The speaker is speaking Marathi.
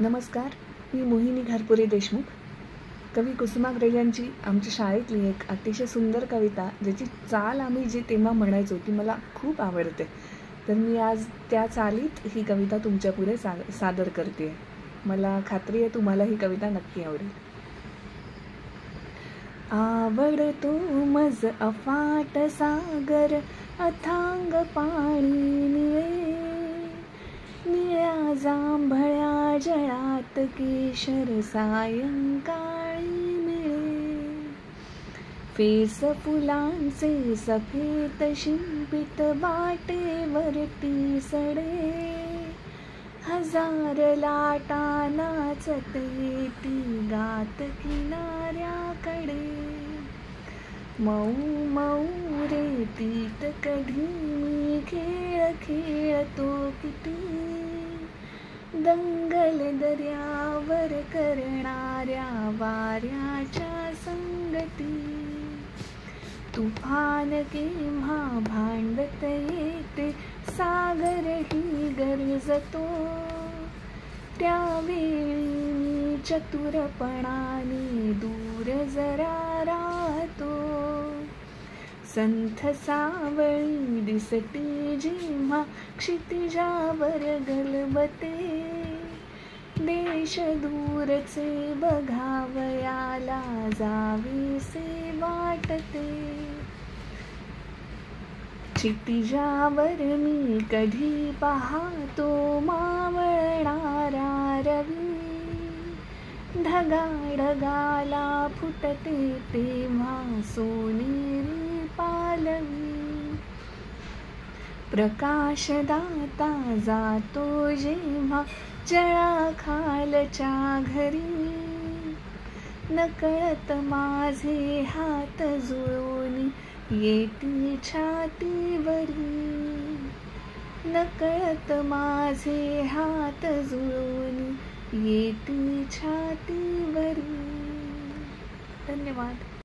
नमस्कार, मी मोहिनी घारपुरे देशमुख. कवी कुसुमाग्रज यांची आमच्या शाळेतली एक अतिशय सुंदर कविता, ज्याची चाल आम्ही जी तेव्हा म्हणायचो ती मला खूप आवडते. तर मी आज त्या चालीत ही कविता तुमच्यापुढे सादर करते. मला खात्री आहे तुम्हाला ही कविता नक्की आवडेल. आवडतो मज अफाट सागर, अथांग पाणी निळे, निळ्या जांभळ्या जळात केशर सायंकाळी मिळे. फेस फुलांचे सफेद शिंपित वाटेवरती सडे, हजार लाटा नाचत येती गात किनाऱ्याकडे. मऊ मऊ रेतीत कधी मी खेळ खेळतो किती, दंगल दर्यावर करणाऱ्या वाऱ्याच्या संगती. तुफान केव्हा भांडत येते सागरही गरजतो, त्यावेळी मी चतुरपणाने दूर जरा राहतो. संथ सावळी दिसते जेव्हा क्षितिजावर गलबते, देश दूरचे बघावयाला जावेसे वाटते. क्षितिजावर मी कधी पाहतो मावळणारा रवी, ढगाढगाला फुटते तेव्हा सोनेरी पालवी. प्रकाशदाता जातो जेव्हा जळाखालच्या घरी, नकळत माझे हात जुळवून येती छातीवरी. नकळत माझे हात जुळवून येती छातीवरी. धन्यवाद.